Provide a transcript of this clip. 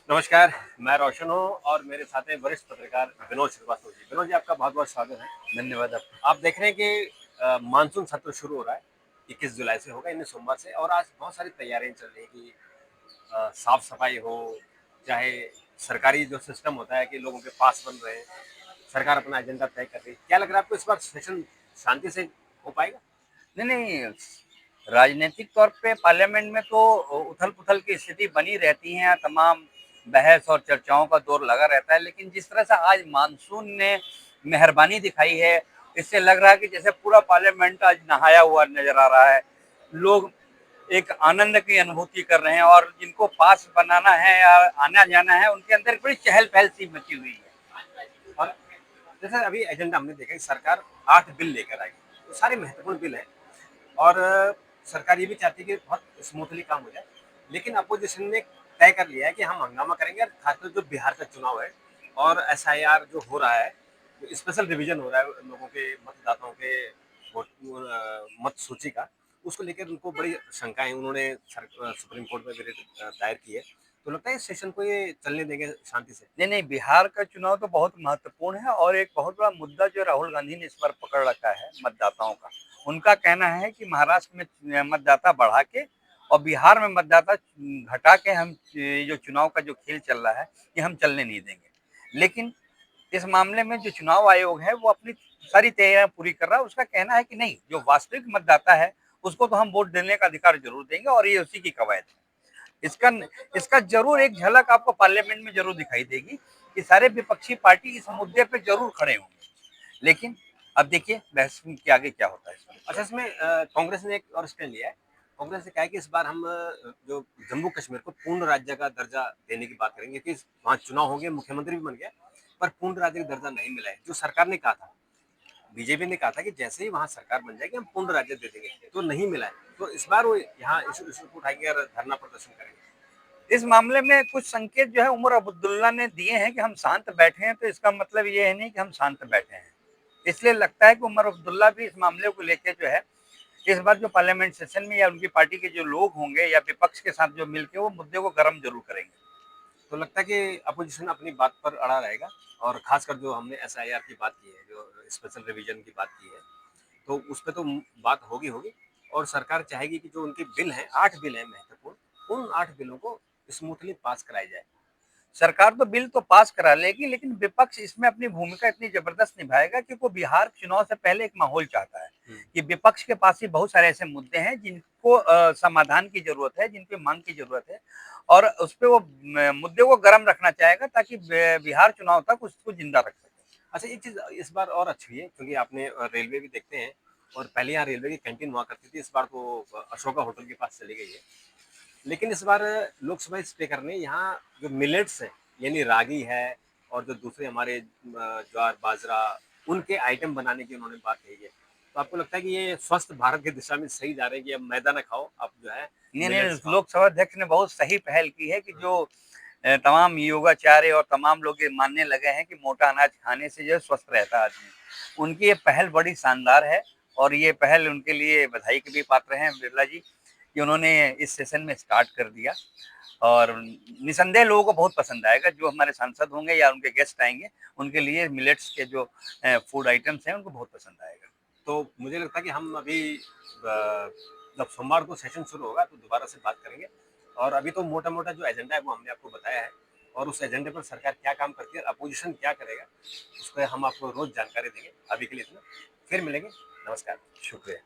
नमस्कार, मैं रोशन हूँ और मेरे साथ हैं वरिष्ठ पत्रकार विनोद श्रीवास्तव जी। विनोद जी, आपका बहुत-बहुत स्वागत है। धन्यवाद आपका। आप देख रहे हैं कि मानसून सत्र शुरू हो रहा है, 21 जुलाई से होगा, यानी सोमवार से। और आज बहुत सारी तैयारियां चल रही हैं कि साफ-सफाई हो, चाहे सरकारी जो सिस्टम होता है कि लोगों के पास बन रहे हैं, सरकार अपना एजेंडा तय कर रही है। क्या लग रहा है आपको, इस बार सेशन शांति से हो पाएगा? नहीं, नहीं, राजनीतिक तौर पे पार्लियामेंट में तो उथल-पुथल की स्थिति बनी रहती है, तमाम बहस और चर्चाओं का दौर लगा रहता है, लेकिन जिस तरह से आज मानसून ने मेहरबानी दिखाई है, इससे लग रहा है कि जैसे पूरा पार्लियामेंट आज नहाया हुआ नज़र आ रहा है। लोग एक आनंद की अनुभूति कर रहे हैं और जिनको पास बनाना है या आना-जाना है, उनके अंदर बड़ी चहल-पहल सी मची हुई है। और जैसे अभी एजेंडा हमने देखा कि सरकार 8 बिल लेकर आई, तो सारे महत्वपूर्ण बिल हैं। और सरकार ये भी चाहती है कि बहुत स्मूथली काम हो जाए, लेकिन अपोजिशन ने तय कर लिया है कि हम हंगामा करेंगे। और खासकर जो बिहार का चुनाव है और एसआईआर जो हो रहा है, जो स्पेशल रिवीजन हो रहा है लोगों के, मतदाताओं के मत सूची का, उसको लेकर उनको बड़ी शंकाएं उन्होंने सुप्रीम कोर्ट में भी दायर की है। तो लगता है इस सेशन को ये चलने देंगे शांति से? नहीं, नहीं, बिहार का चुनाव तो बहुत महत्वपूर्ण है और एक बहुत बड़ा मुद्दा जो राहुल गांधी ने इस बार पकड़ रखा है मतदाताओं का। उनका कहना है कि महाराष्ट्र में मतदाता बढ़ा के और बिहार में मतदाता घटा के हम ये जो चुनाव का जो खेल चल रहा है, ये हम चलने नहीं देंगे। लेकिन इस मामले में जो चुनाव आयोग है, वो अपनी सारी तैयारियां पूरी कर रहा है। उसका कहना है कि नहीं, जो वास्तविक मतदाता है, उसको तो हम वोट देने का अधिकार जरूर देंगे और ये उसी की कवायद है। इसका इसका जरूर एक झलक आपको पार्लियामेंट में जरूर दिखाई देगी कि सारे विपक्षी पार्टी इस मुद्दे पे जरूर खड़े होंगे। लेकिन अब देखिए बहस के आगे क्या होता है इसमें। अच्छा, इसमें कांग्रेस ने एक और स्टैंड लिया है। कांग्रेस ने कहा है कि इस बार हम जो जम्मू कश्मीर को पूर्ण राज्य का दर्जा देने की बात करेंगे कि वहाँ चुनाव हो गए, मुख्यमंत्री भी बन गया, पर पूर्ण राज्य का दर्जा नहीं मिला है, जो सरकार ने कहा था। बीजेपी ने कहा था कि जैसे ही वहाँ सरकार बन जाएगी हम पूर्ण राज्य दे देंगे, तो नहीं मिला है। तो इस बार वो यहाँ इस को उठाएंगे और धरना प्रदर्शन करेंगे। इस मामले में कुछ संकेत जो है उमर अब्दुल्ला ने दिए हैं कि हम शांत बैठे हैं, तो इसका मतलब ये है नहीं कि हम शांत बैठे हैं। इसलिए लगता है कि उमर अब्दुल्ला भी इस मामले को लेकर जो है इस बार जो पार्लियामेंट सेशन में या उनकी पार्टी के जो लोग होंगे या विपक्ष के साथ जो मिलकर वो मुद्दे को गर्म जरूर करेंगे। तो लगता है कि अपोजिशन अपनी बात पर अड़ा रहेगा। और खासकर जो हमने एसआईआर की बात की है, जो स्पेशल रिवीजन की बात की है, तो उस पे तो बात होगी होगी। और सरकार चाहेगी कि जो उनके बिल हैं, 8 बिल हैं महत्वपूर्ण, उन 8 बिलों को स्मूथली पास कराई जाए। सरकार तो बिल तो पास करा लेगी, लेकिन विपक्ष इसमें अपनी भूमिका इतनी जबरदस्त निभाएगा कि वो बिहार चुनाव से पहले एक माहौल चाहता है कि विपक्ष के पास ही बहुत सारे ऐसे मुद्दे हैं जिनको समाधान की जरूरत है, जिनकी मांग की जरूरत है और उस पे वो मुद्दे को गर्म रखना चाहेगा ताकि बिहार चुनाव तक उसको जिंदा रख सके। अच्छा, एक चीज़ इस बार और अच्छी है, क्योंकि आपने रेलवे भी देखते हैं, और पहले यहाँ रेलवे की कैंटीन हुआ करती थी, इस बार तो अशोका होटल के पास चली गई है। लेकिन इस बार लोकसभा स्पीकर ने यहाँ जो मिलेट्स हैं, यानी रागी है, और जो दूसरे हमारे ज्वार बाजरा, उनके आइटम बनाने की उन्होंने बात कही है। तो आपको लगता है कि ये स्वस्थ भारत की दिशा में सही जा रहे हैं कि अब मैदा ना खाओ, अब जो है नहीं, मिलेट्स नहीं, खाओ? लोकसभा अध्यक्ष ने बहुत सही पहल की है कि जो तमाम योगाचार्य और तमाम लोग ये मानने लगे हैं कि मोटा अनाज खाने से जो है स्वस्थ रहता है आदमी। उनकी ये पहल बड़ी शानदार है और ये पहल उनके लिए बधाई के भी पात्र हैं बिरला जी कि उन्होंने इस सेशन में स्टार्ट कर दिया और निसंदेह लोगों को बहुत पसंद आएगा। जो हमारे सांसद होंगे या उनके गेस्ट आएंगे, उनके लिए मिलेट्स के जो फूड आइटम्स हैं उनको बहुत पसंद आएगा। तो मुझे लगता है कि हम अभी जब सोमवार को सेशन शुरू होगा तो दोबारा से बात करेंगे। और अभी तो मोटा मोटा जो एजेंडा है वो हमने आपको बताया है, और उस एजेंडे पर सरकार क्या काम करती है, अपोजिशन क्या करेगा, उस पर हम आपको रोज जानकारी देंगे। अभी के लिए इतना, फिर मिलेंगे। नमस्कार। शुक्रिया।